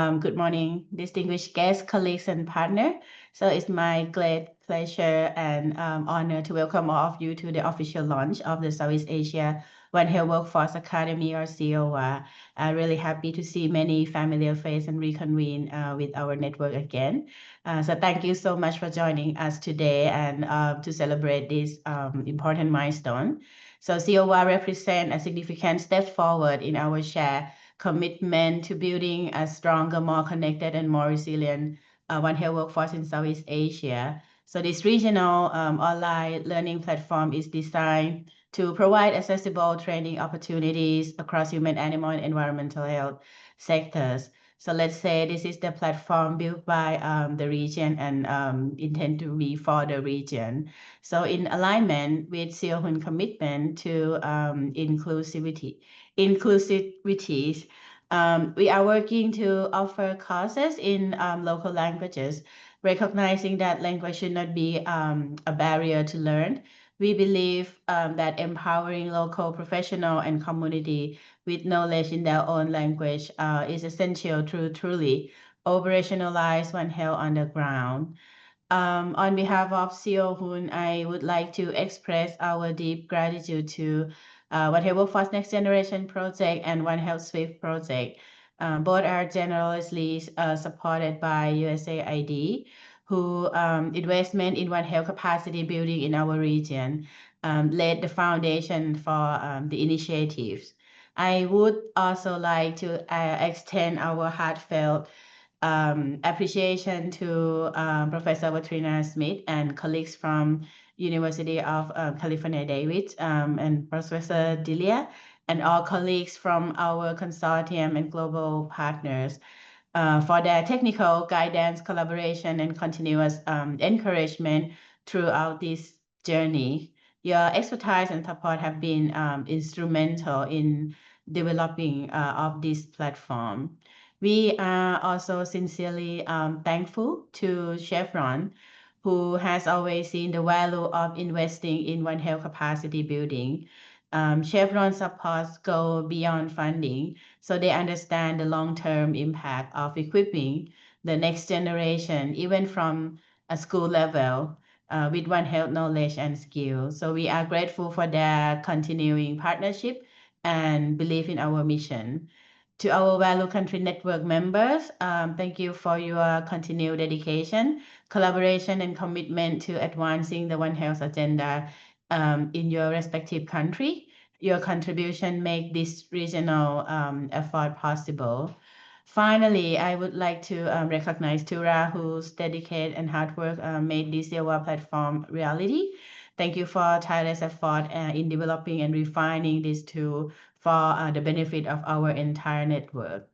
Good morning, distinguished guests, colleagues, and partners. So it's my great pleasure and honor to welcome all of you to the official launch of the Southeast Asia One Health Workforce Academy, or SEAOHWA. I'm really happy to see many familiar faces and reconvene with our network again. So thank you so much for joining us today and to celebrate this important milestone. So SEAOHWA represents a significant step forward in our shared commitment to building a stronger, more connected, and more resilient One Health workforce in Southeast Asia. So this regional online learning platform is designed to provide accessible training opportunities across human, animal, and environmental health sectors. So let's say this is the platform built by the region and intended to be for the region. So in alignment with SEAOHUN commitment to inclusivities, we are working to offer courses in local languages, recognizing that language should not be a barrier to learn. We believe that empowering local professional and community with knowledge in their own language is essential to truly operationalize One Health on the ground. On behalf of SEAOHUN, I would like to express our deep gratitude to One Health Workforce Next Generation Project and One Health Swift Project. Both are generously supported by USAID, who investment in One Health capacity building in our region laid the foundation for the initiatives. I would also like to extend our heartfelt appreciation to Professor Watrina Smith and colleagues from University of California, Davis, and Professor Delia, and all colleagues from our consortium and global partners for their technical guidance, collaboration, and continuous encouragement throughout this journey. Your expertise and support have been instrumental in developing of this platform. We are also sincerely thankful to Chevron, who has always seen the value of investing in One Health capacity building. Chevron supports go beyond funding, so they understand the long-term impact of equipping the next generation, even from a school level, with One Health knowledge and skills. So we are grateful for their continuing partnership and belief in our mission. To our Value Country Network members, thank you for your continued dedication, collaboration, and commitment to advancing the One Health agenda in your respective country. Your contribution make this regional effort possible. Finally, I would like to recognize Tura, whose dedicated and hard work made this SEAOHWA platform reality. Thank you for tireless effort in developing and refining this tool for the benefit of our entire network.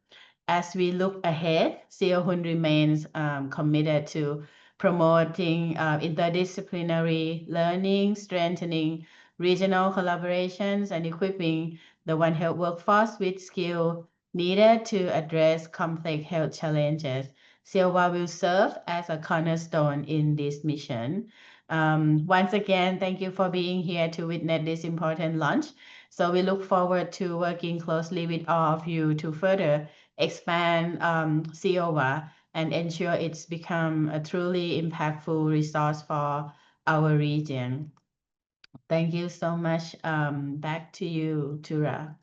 As we look ahead, SEAOHUN remains committed to promoting interdisciplinary learning, strengthening regional collaborations, and equipping the One Health workforce with skills needed to address complex health challenges. SEAOHWA will serve as a cornerstone in this mission. Once again, thank you for being here to witness this important launch. So we look forward to working closely with all of you to further expand SEAOHWA and ensure it's become a truly impactful resource for our region. Thank you so much. Back to you, Tura.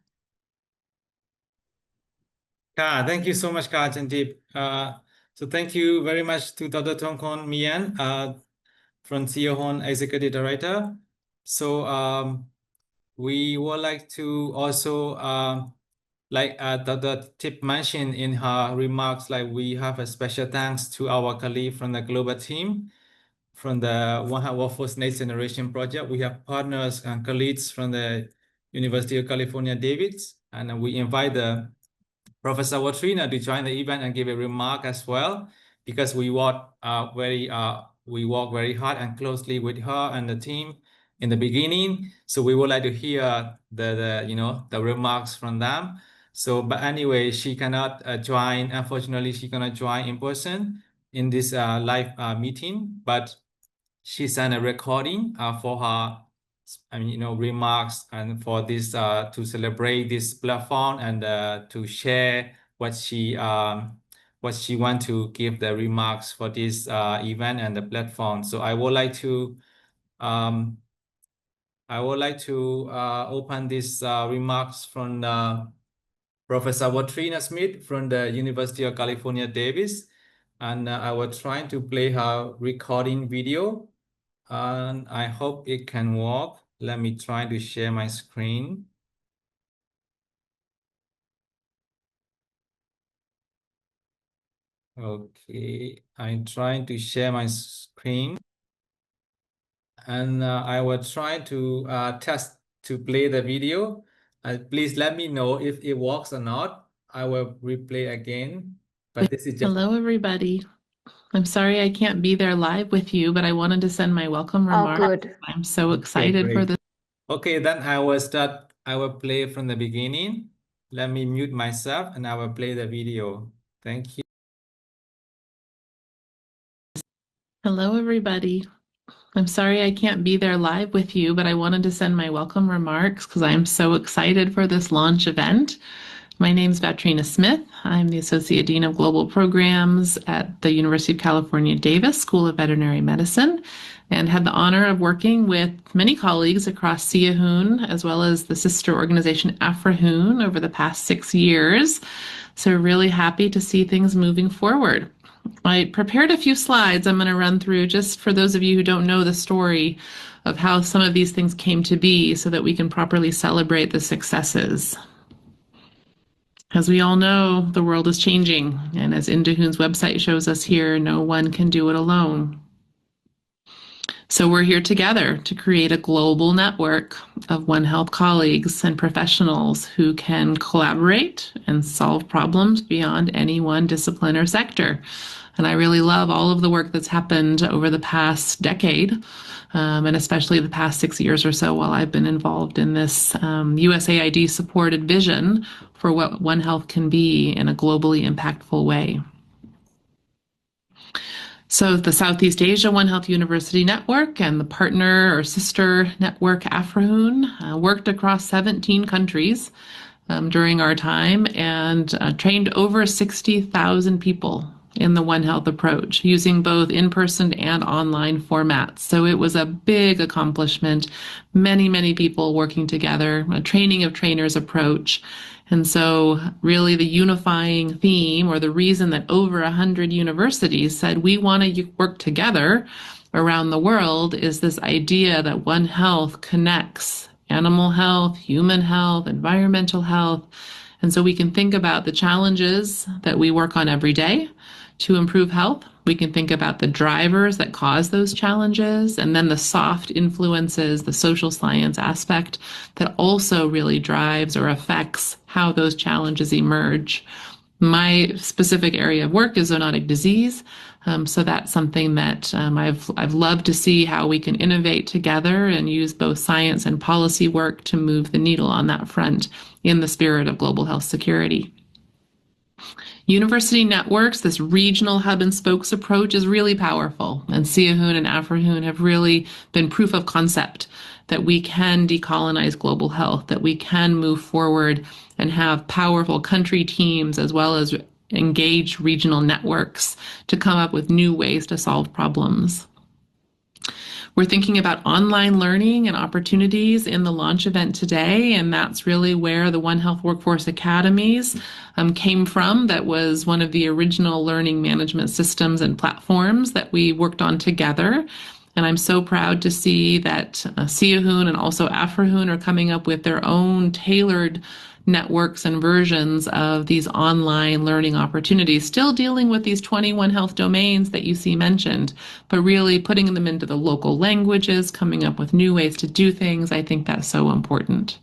Thank you so much, Jandeep. So thank you very much to Dr. Thongkorn Mian from SEAOHUN Executive Director. So we would like to also, like Dr. Tip mentioned in her remarks, like we have a special thanks to our colleague from the global team from the One Health Workforce Next Generation Project. We have partners and colleagues from the University of California, Davis, and we invite the Professor Watrina to join the event and give a remark as well, because we work very hard and closely with her and the team in the beginning. So we would like to hear the remarks from them. So, but anyway, she cannot join. Unfortunately, she cannot join in person in this live meeting, but she sent a recording for her, remarks and for this to celebrate this platform and to share what she what she want to give the remarks for this event and the platform. So I would like to open this remarks from Professor Watrina Smith from the University of California, Davis. And I was trying to play her recording video, and I hope it can work. Let me try to share my screen. Okay, I'm trying to share my screen, and I will try to test to play the video. Please let me know if it works or not. I will replay again, but this is just... Hello, everybody. I'm sorry I can't be there live with you, but I wanted to send my welcome remarks. Good. I'm so Okay, excited for great. this. Okay, then I will start. I will play from the beginning. Let me mute myself and I will play the video. Thank you. Hello, everybody. I'm sorry I can't be there live with you, but I wanted to send my welcome remarks because I'm so excited for this launch event. My name is Vatrina Smith. I'm the Associate Dean of Global Programs at the University of California, Davis School of Veterinary Medicine, and had the honor of working with many colleagues across SEAOHUN, as well as the sister organization AFRIHUN over the past 6 years. So really happy to see things moving forward. I prepared a few slides I'm going to run through just for those of you who don't know the story of how some of these things came to be so that we can properly celebrate the successes. As we all know, the world is changing, and as Indahun's website shows us here, no one can do it alone. So we're here together to create a global network of One Health colleagues and professionals who can collaborate and solve problems beyond any one discipline or sector. And I really love all of the work that's happened over the past decade, and especially the past 6 years or so while I've been involved in this USAID supported vision for what One Health can be in a globally impactful way. So the Southeast Asia One Health University Network and the partner or sister network AFRIHUN worked across 17 countries during our time and trained over 60,000 people in the One Health approach using both in-person and online formats. So it was a big accomplishment, many people working together, a training of trainers approach. And so really the unifying theme, or the reason that over 100 universities said we want to work together around the world, is this idea that One Health connects animal health, human health, environmental health. And so we can think about the challenges that we work on every day to improve health. We can think about the drivers that cause those challenges, and then the soft influences, the social science aspect that also really drives or affects how those challenges emerge. My specific area of work is zoonotic disease. So that's something that I've loved to see how we can innovate together and use both science and policy work to move the needle on that front in the spirit of global health security. University networks, this regional hub and spokes approach, is really powerful. And SEAOHUN and AFRIHUN have really been proof of concept that we can decolonize global health, that we can move forward and have powerful country teams as well as engaged regional networks to come up with new ways to solve problems. We're thinking about online learning and opportunities in the launch event today, and that's really where the One Health Workforce Academies came from. That was one of the original learning management systems and platforms that we worked on together. And I'm so proud to see that SEAOHUN and also AFRIHUN are coming up with their own tailored networks and versions of these online learning opportunities, still dealing with these 21 health domains that you see mentioned, but really putting them into the local languages, coming up with new ways to do things. I think that's so important.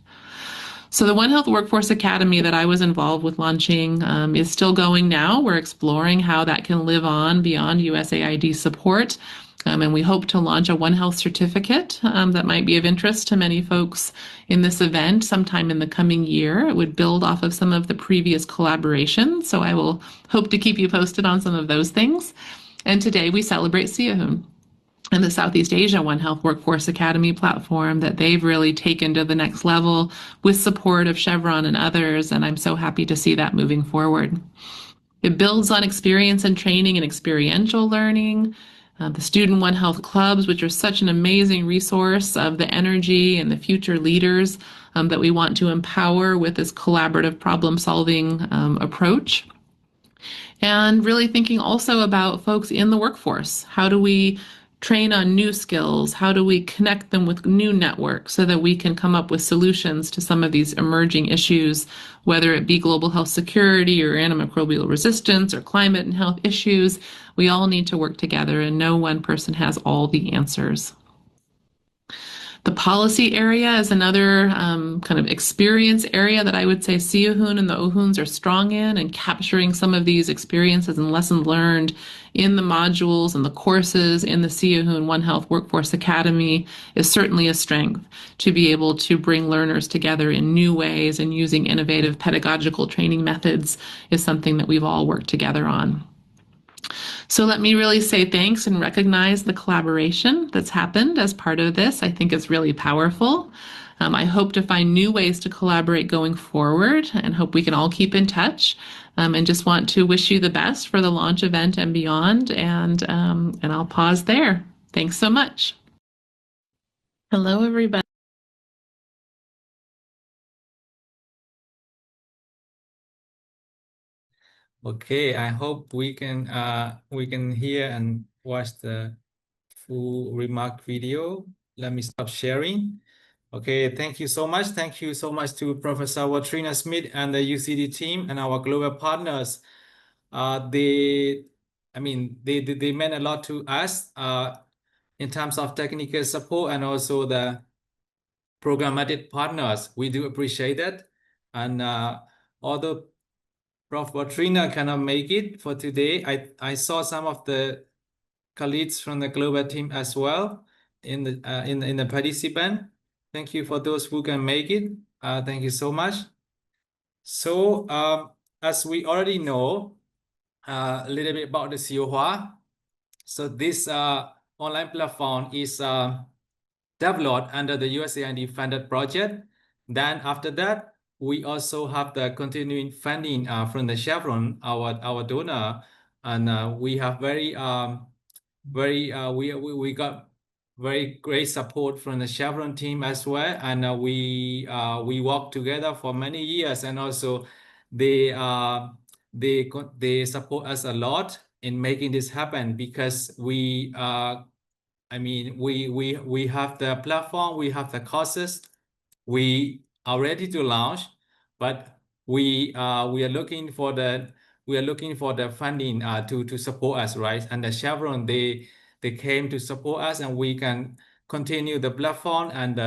So the One Health Workforce Academy that I was involved with launching is still going now. We're exploring how that can live on beyond USAID support. And we hope to launch a One Health certificate that might be of interest to many folks in this event sometime in the coming year. It would build off of some of the previous collaborations, so I will hope to keep you posted on some of those things. And today we celebrate SEAOHUN and the Southeast Asia One Health Workforce Academy platform that they've really taken to the next level with support of Chevron and others, and I'm so happy to see that moving forward. It builds on experience and training and experiential learning. The Student One Health Clubs, which are such an amazing resource of the energy and the future leaders that we want to empower with this collaborative problem-solving approach. And really thinking also about folks in the workforce. How do we train on new skills? How do we connect them with new networks so that we can come up with solutions to some of these emerging issues, whether it be global health security or antimicrobial resistance or climate and health issues? We all need to work together, and no one person has all the answers. The policy area is another kind of experience area that I would say SEAOHUN and the OHUNs are strong in, and capturing some of these experiences and lessons learned in the modules and the courses in the SEAOHUN One Health Workforce Academy is certainly a strength to be able to bring learners together in new ways, and using innovative pedagogical training methods is something that we've all worked together on. So let me really say thanks and recognize the collaboration that's happened as part of this. I think it's really powerful. I hope to find new ways to collaborate going forward, and hope we can all keep in touch. And just want to wish you the best for the launch event and beyond. And I'll pause there. Thanks so much. Hello, everybody. Okay, I hope we can hear and watch the full remark video. Let me stop sharing. Okay, thank you so much. Thank you so much to Professor Watrina Smith and the UCD team and our global partners. They meant a lot to us in terms of technical support and also the programmatic partners. We do appreciate it. And although Prof. Watrina cannot make it for today, I saw some of the colleagues from the global team as well in the participant. Thank you for those who can make it. Thank you so much. So as we already know a little bit about the SEAOHWA, so this online platform is developed under the USAID funded project. Then after that, we also have the continuing funding from the Chevron, our donor, and we have we got very great support from the Chevron team as well, and we worked together for many years, and also they support us a lot in making this happen, because we have the platform, we have the courses, we are ready to launch, but we are looking for the funding to support us, right? And the Chevron, they came to support us, and we can continue the platform, and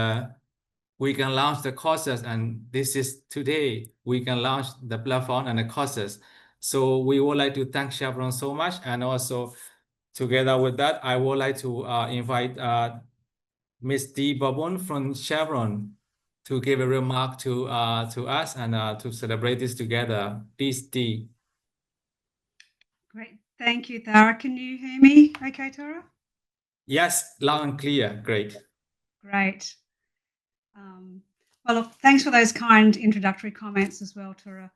we can launch the courses. And this is today we can launch the platform and the courses. So we would like to thank Chevron so much, and also together with that, I would like to invite Ms. Dee Babon from Chevron to give a remark to us and to celebrate this together. Please, Dee. Great. Thank you, Tara. Can you hear me okay, Tara? Yes, loud and clear. Great. Great. Well, look, thanks for those kind introductory comments as well, Tara.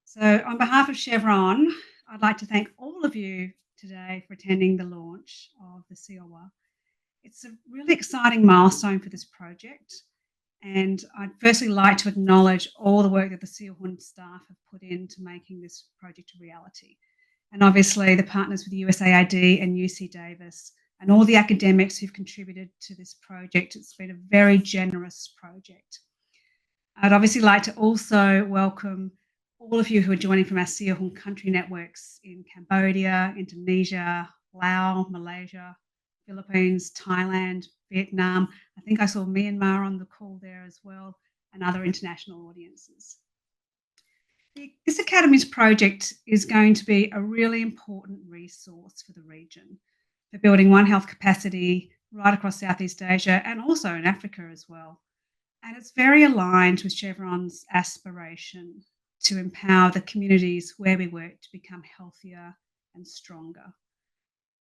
So on behalf of Chevron, I'd like to thank all of you today for attending the launch of the SEAOHWA. It's a really exciting milestone for this project, and I'd firstly like to acknowledge all the work that the SEAOHUN staff have put into making this project a reality, and obviously the partners with the USAID and UC Davis and all the academics who've contributed to this project. It's been a very generous project. I'd obviously like to also welcome all of you who are joining from our SEAOHUN country networks in Cambodia, Indonesia, Laos, Malaysia, Philippines, Thailand, Vietnam. I think I saw Myanmar on the call there as well, and other international audiences. This Academies project is going to be a really important resource for the region, for building One Health capacity right across Southeast Asia and also in Africa as well. And it's very aligned with Chevron's aspiration to empower the communities where we work to become healthier and stronger.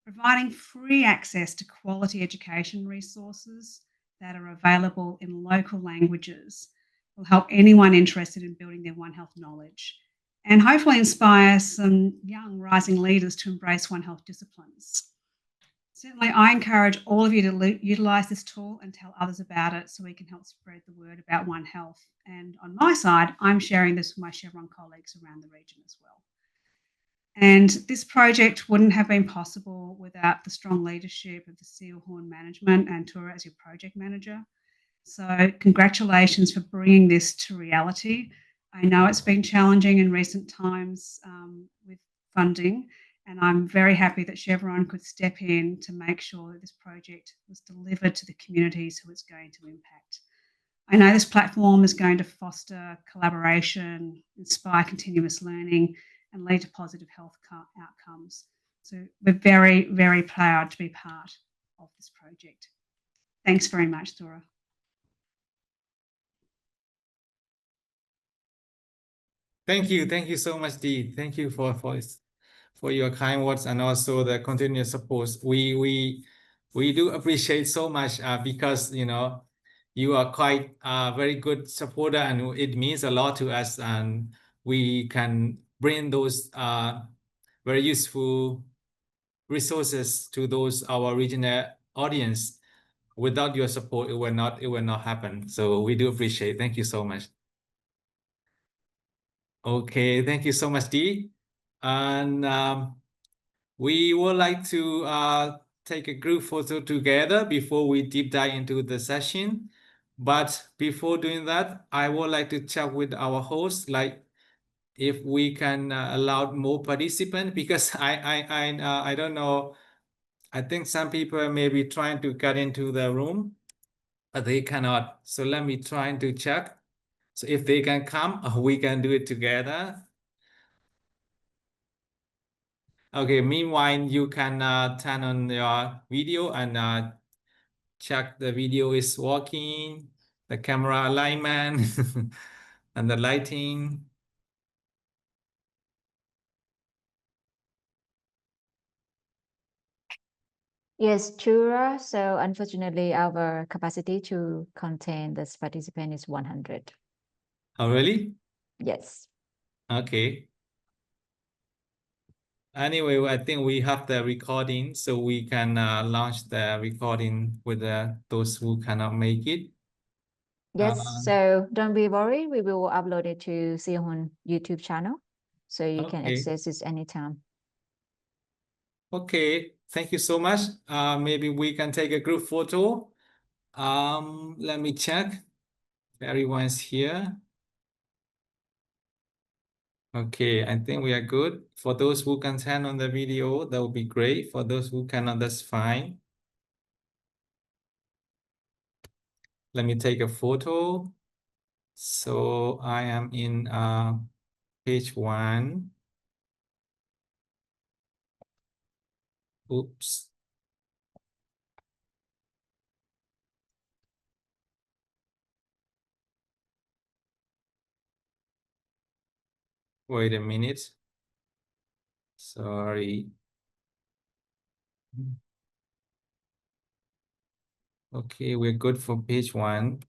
Providing free access to quality education resources that are available in local languages will help anyone interested in building their One Health knowledge. and hopefully inspire some young rising leaders to embrace One Health disciplines. Certainly, I encourage all of you to utilise this tool and tell others about it so we can help spread the word about One Health. And on my side, I'm sharing this with my Chevron colleagues around the region as well. And this project wouldn't have been possible without the strong leadership of the SEAOHWA management and Tura as your project manager. So congratulations for bringing this to reality. I know it's been challenging in recent times with funding, and I'm very happy that Chevron could step in to make sure that this project was delivered to the communities who it's going to impact. I know this platform is going to foster collaboration, inspire continuous learning, and lead to positive health outcomes. So we're very, very proud to be part of this project. Thanks very much, Dora. Thank you so much, Dee. Thank you for your kind words and also the continuous support. We do appreciate so much because you are quite a very good supporter, and it means a lot to us, and we can bring those very useful resources to those our regional audience. Without your support, it will not happen. So we do appreciate. Thank you so much. Okay, thank you so much, Dee. And we would like to take a group photo together before we deep dive into the session. But before doing that, I would like to check with our host, like if we can allow more participants, because I don't know. I think some people may be trying to get into the room, but they cannot. So let me try to check. So if they can come, we can do it together. Okay, meanwhile, you can turn on your video and check the video is working, the camera alignment, and the lighting. Yes, Chura. So unfortunately, our capacity to contain this participant is 100. Oh, really? Yes. Okay. Anyway, I think we have the recording, so we can launch the recording with those who cannot make it. Yes, so don't be worried. We will upload it to SEAOHUN YouTube channel, so you can access it anytime. Okay, thank you so much. Maybe we can take a group photo. Let me check. Everyone's here. Okay, I think we are good. For those who can turn on the video, that would be great. For those who cannot, that's fine. Let me take a photo. So I am in page 1. Oops. Wait a minute. Sorry. Okay, we're good for page 1.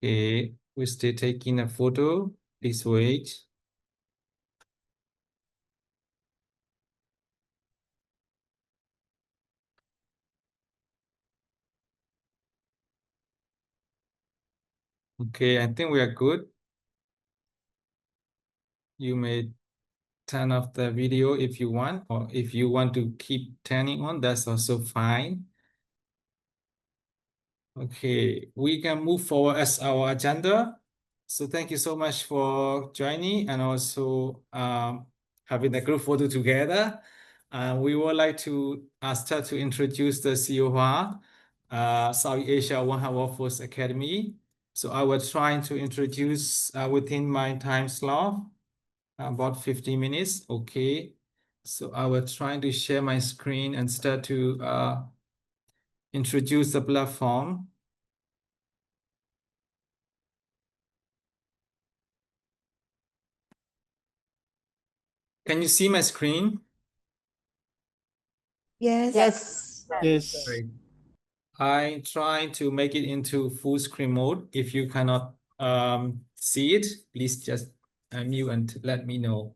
Okay, we're still taking a photo. Please wait. Okay, I think we are good. You may turn off the video if you want, or if you want to keep turning on, that's also fine. Okay, we can move forward as our agenda. So thank you so much for joining and also having the group photo together. We would like to start to introduce the SEAOHWA, South Asia One Health Workforce Academy. So I was trying to introduce within my time slot, about 50 minutes. Okay, so I was trying to share my screen and start to introduce the platform. Can you see my screen? Yes. Yes. Great. I try to make it into full screen mode. If you cannot see it, please just unmute and let me know.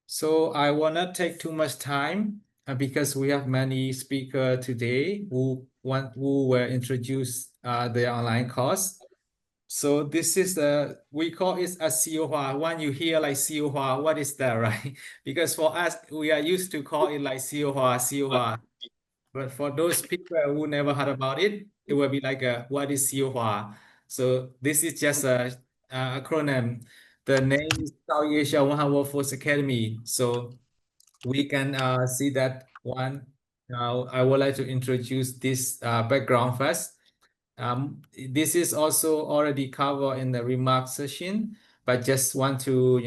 So I will not take too much time because we have many speakers today who will introduce their online course. So this is we call it a SEAOHWA. When you hear like SEAOHWA, what is that, right? Because for us, we are used to call it like SEAOHWA. But for those people who never heard about it, it will be like what is SEAOHWA? So this is just a acronym. The name is South Asia One Workforce Academy. So we can see that one. Now I would like to introduce this background first. This is also already covered in the remark session, but just want to,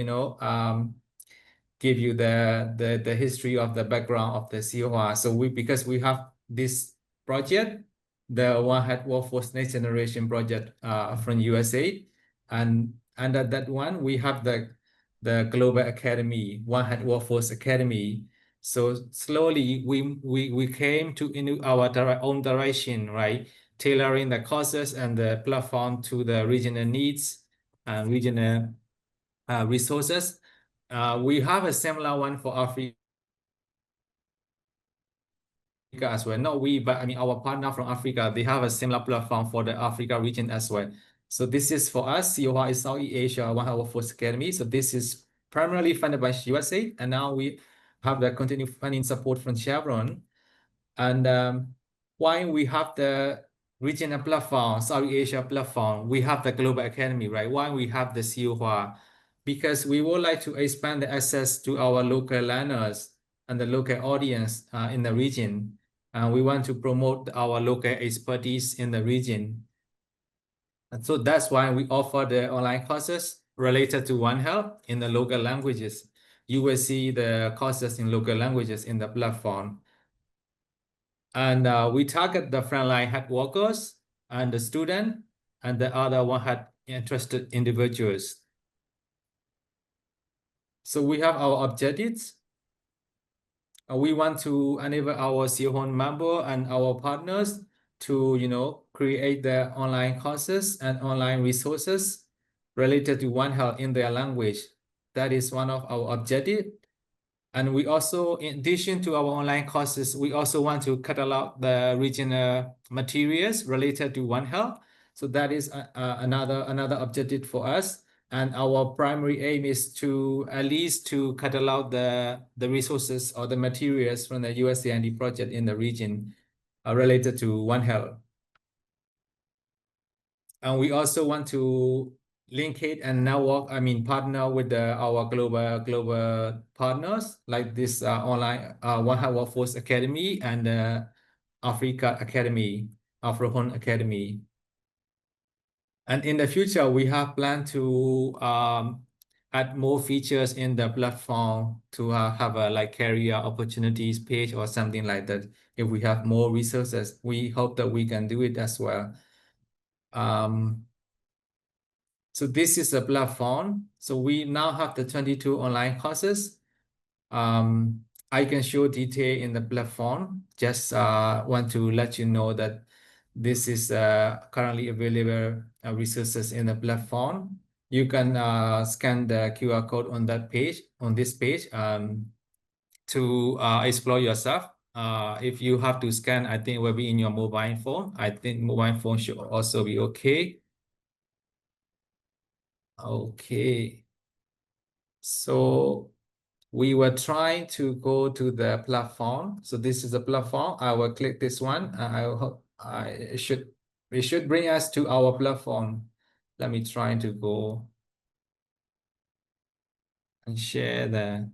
give you the history of the background of the SEAOHWA. So because we have this project, the One Health Workforce Next Generation project from USAID, and under that one we have the Global Academy, One Health Workforce Academy. So slowly we came to in our own direction, right? Tailoring the courses and the platform to the regional needs and regional resources. We have a similar one for Africa as well. Not we, but I mean our partner from Africa, they have a similar platform for the Africa region as well. So this is for us, SEAOHWA is South Asia One Health Workforce Academy. So this is primarily funded by USAID, and now we have the continued funding support from Chevron. And why we have the regional platform, South Asia platform, we have the Global Academy, right? Why we have the SEAOHWA? Because we would like to expand the access to our local learners and the local audience in the region. We want to promote our local expertise in the region. And so that's why we offer the online courses related to One Health in the local languages. You will see the courses in local languages in the platform. And we target the frontline health workers and the student, and the other one had interested individuals. So we have our objectives. We want to enable our SEAOHUN member and our partners to, create the online courses and online resources related to One Health in their language. That is one of our objectives. And we also, in addition to our online courses, we also want to catalog the regional materials related to One Health. So that is another objective for us. And our primary aim is to at least to catalog the resources or the materials from the USAID project in the region related to One Health. And we also want to link it and network, partner with our global partners like this online One Health Workforce Academy and Africa Academy, AfroHUN Academy. And in the future, we have planned to add more features in the platform to have a like career opportunities page or something like that. If we have more resources, we hope that we can do it as well. So this is a platform. So we now have the 22 online courses. I can show detail in the platform. Just want to let you know that this is currently available resources in the platform. You can scan the QR code on that page, on this page, to explore yourself. If you have to scan, I think it will be in your mobile phone. I think mobile phone should also be okay. Okay. So we were trying to go to the platform. So this is the platform. I will click this one. It should bring us to our platform. Let me try to go and share the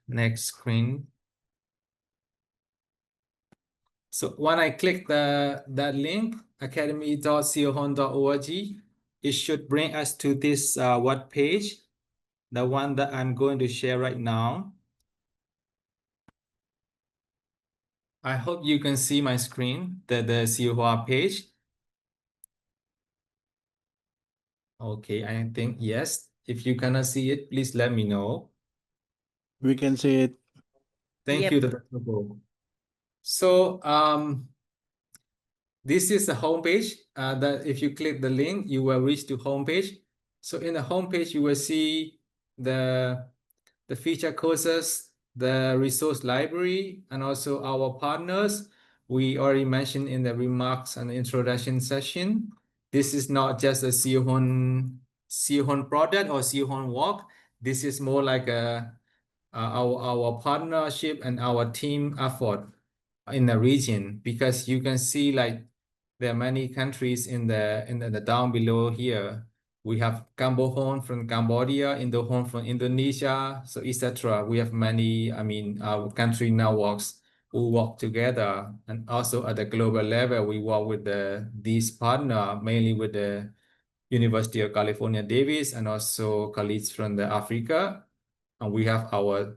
next screen. So when I click that link, academy.seaohun.org, it should bring us to this web page, the one that I'm going to share right now. I hope you can see my screen, the SEAOHWA page. Okay, I think yes. If you cannot see it, please let me know. We can see it. Thank you, Dr. Togo. So this is the homepage. That if you click the link, you will reach to homepage. So in the homepage, you will see the feature courses, the resource library, and also our partners. We already mentioned in the remarks and introduction session. This is not just a SEAOHUN product or SEAOHUN walk. This is more like our partnership and our team effort in the region, because you can see like there are many countries in the down below here. We have Cambohon from Cambodia, Indohon from Indonesia, so etc. We have many, our country networks who work together, and also at the global level, we work with these partner, mainly with the University of California, Davis, and also colleagues from the Africa. And we have our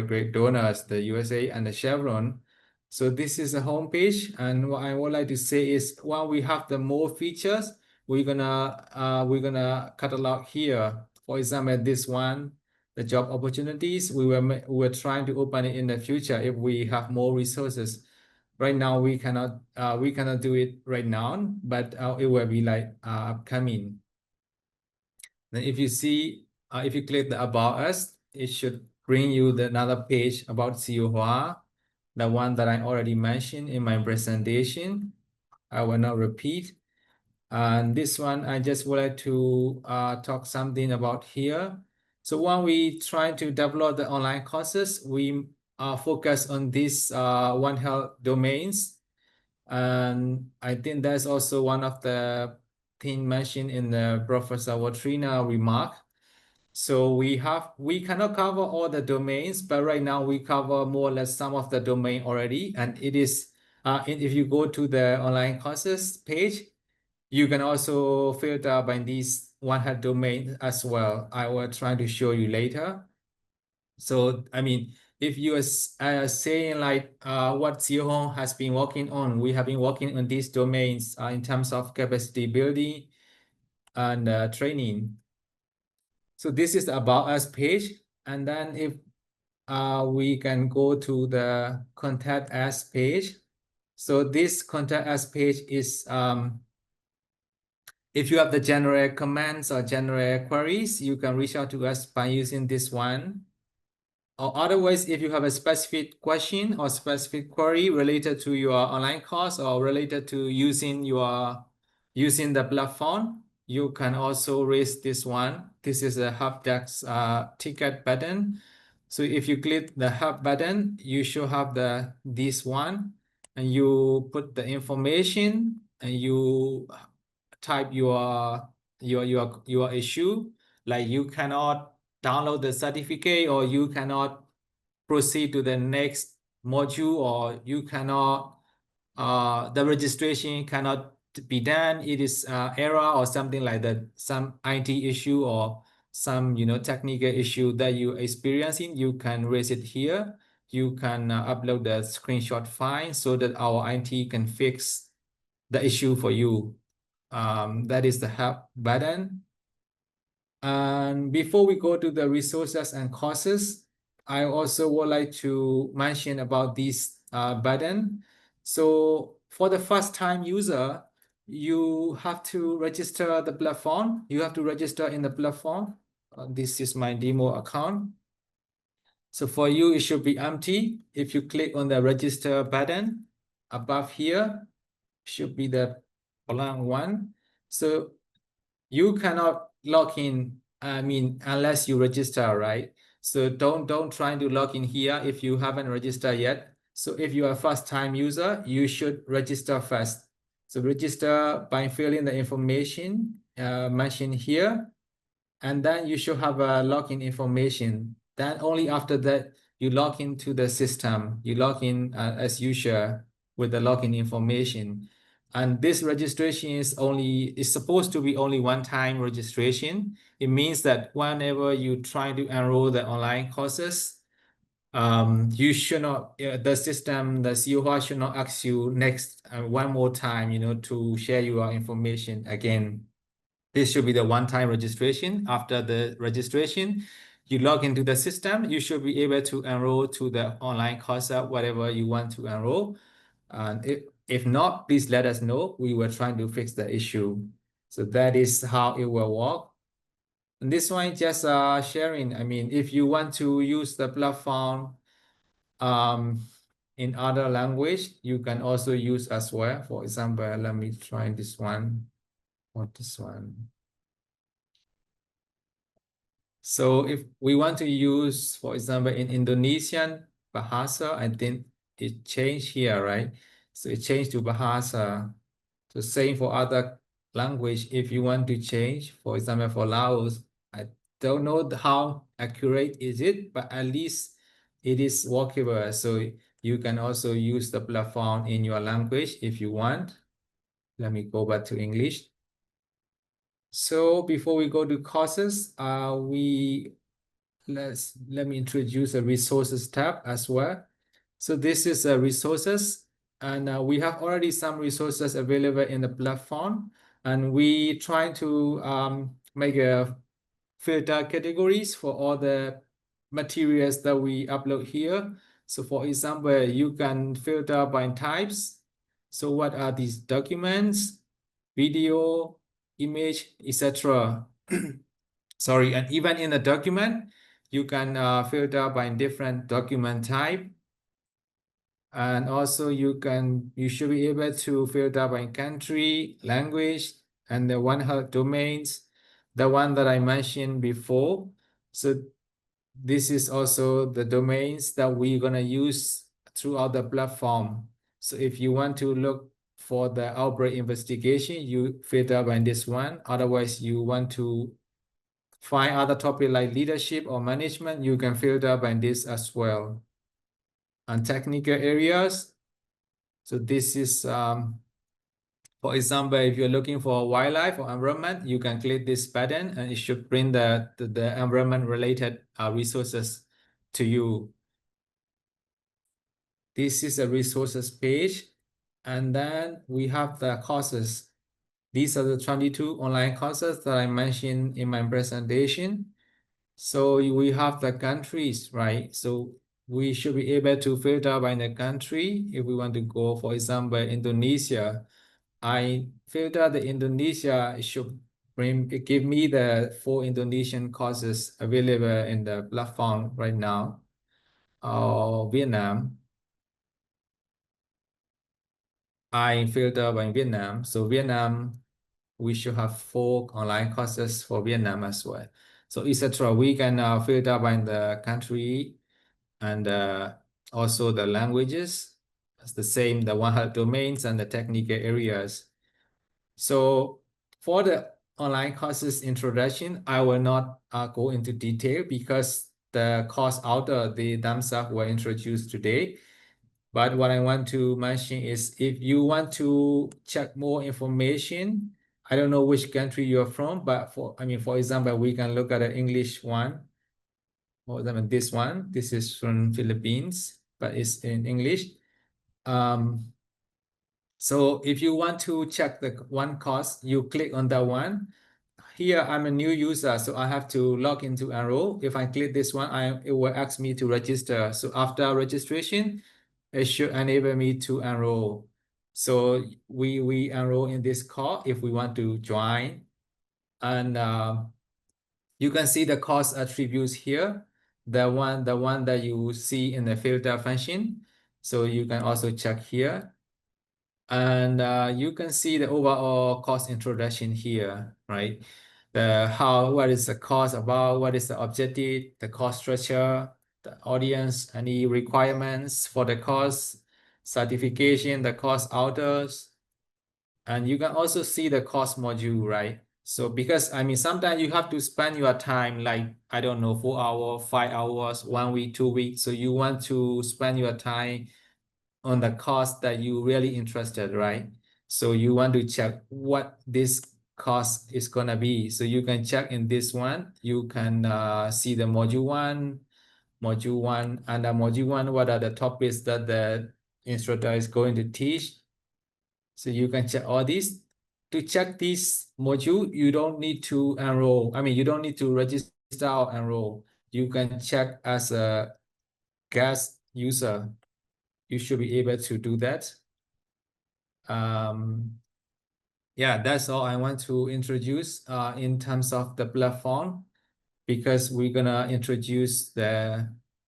great donors, the USA and the Chevron. So this is a homepage, and what I would like to say is, while we have the more features, we're gonna catalog here. For example, this one, the job opportunities, we were trying to open it in the future if we have more resources. Right now we cannot do it right now, but it will be like upcoming. Then if you see, if you click the About Us, it should bring you another page about SEAOHWA, the one that I already mentioned in my presentation. I will not repeat. And this one, I just would like to talk something about here. So when we try to develop the online courses, we focus on these One Health domains. And I think that's also one of the things mentioned in the Professor Watrina remark. So we cannot cover all the domains, but right now we cover more or less some of the domain already. And it is, if you go to the online courses page, you can also filter by these One Health domain as well. I will try to show you later. So, if you are saying like what SEAOHUN has been working on, we have been working on these domains in terms of capacity building and training. So this is the About Us page. And then if we can go to the Contact Us page. So this Contact Us page is, if you have the general comments or general queries, you can reach out to us by using this one. Or otherwise, if you have a specific question or specific query related to your online course or related to using the platform, you can also raise this one. This is a help desk ticket button. So if you click the help button, you should have this one, and you put the information and you type your issue. Like you cannot download the certificate, or you cannot proceed to the next module, or you cannot the registration cannot be done. It is error or something like that, some IT issue or some technical issue that you're experiencing. You can raise it here. You can upload the screenshot file so that our IT can fix the issue for you. That is the help button. And before we go to the resources and courses, I also would like to mention about this button. So for the first time user, you have to register the platform. You have to register in the platform. This is my demo account. So for you, it should be empty. If you click on the register button above here, should be the blank one. So you cannot log in, unless you register, right? So don't try to log in here if you haven't registered yet. So if you are a first-time user, you should register first. So register by filling the information mentioned here, and then you should have a login information. Then only after that, you log into the system. You log in as usual with the login information. And this registration is supposed to be only one-time registration. It means that whenever you try to enroll the online courses, you should not, the SEAOHWA should not ask you next one more time, to share your information again. This should be the one-time registration. After the registration, you log into the system. You should be able to enroll to the online course, whatever you want to enroll. And if not, please let us know. We were trying to fix the issue. So that is how it will work. And this one just sharing. I mean, if you want to use the platform in other language, you can also use as well. For example, let me try this one or this one. So if we want to use, for example, in Indonesian, Bahasa, I think it changed here, right? So it changed to Bahasa. So same for other language. If you want to change, for example, for Laos, I don't know how accurate is it, but at least it is workable. So you can also use the platform in your language if you want. Let me go back to English. So before we go to courses, let me introduce a resources tab as well. So this is a resources, and we have already some resources available in the platform, and we try to make a filter categories for all the materials that we upload here. So for example, you can filter by types. So what are these documents, video, image, etc. Sorry, and even in the document, you can filter by different document type. And also you should be able to filter by country, language, and the One Health domains, the one that I mentioned before. So this is also the domains that we're gonna use throughout the platform. So if you want to look for the outbreak investigation, you filter by this one. Otherwise, you want to find other topic like leadership or management, you can filter by this as well. And technical areas, so this is, for example, if you're looking for wildlife or environment, you can click this button and it should bring the environment related resources to you. This is a resources page. And then we have the courses. These are the 22 online courses that I mentioned in my presentation. So we have the countries, right? So we should be able to filter by the country. If we want to go, for example, Indonesia, I filter the Indonesia, it should give me the 4 Indonesian courses available in the platform right now. Or Vietnam, I filter by Vietnam. So Vietnam, we should have 4 online courses for Vietnam as well. So etc. We can filter by the country and also the languages. It's the same, the One Health domains and the technical areas. So for the online courses introduction, I will not go into detail because the course author, themselves were introduced today. But what I want to mention is if you want to check more information, I don't know which country you're from, but for example, we can look at the English one. For example, this one, this is from Philippines, but it's in English. So if you want to check the one course, you click on that one. Here, I'm a new user, so I have to log in to enroll. If I click this one, it will ask me to register. So after registration, it should enable me to enroll. So we enroll in this course if we want to join. And you can see the course attributes here, the one that you see in the filter function. So you can also check here. And you can see the overall course introduction here, right? What is the course about, what is the objective, the course structure, the audience, any requirements for the course, certification, the course authors. And you can also see the course module, right? So because, sometimes you have to spend your time, like, I don't know, 4 hours, 5 hours, 1 week, 2 weeks. So you want to spend your time on the course that you really interested, right? So you want to check what this course is gonna be. So you can check in this one. You can see the module one, and the module one, what are the topics that the instructor is going to teach. So you can check all these. to check this module, you don't need to enroll. I mean, you don't need to register or enroll. You can check as a guest user. You should be able to do that. Yeah, that's all I want to introduce in terms of the platform, because we're gonna introduce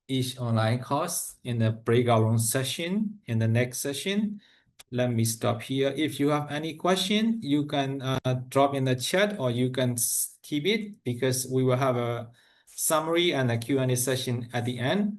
each online course in the breakout room session in the next session. Let me stop here. If you have any question, you can drop in the chat, or you can keep it, because we will have a summary and a Q&A session at the end.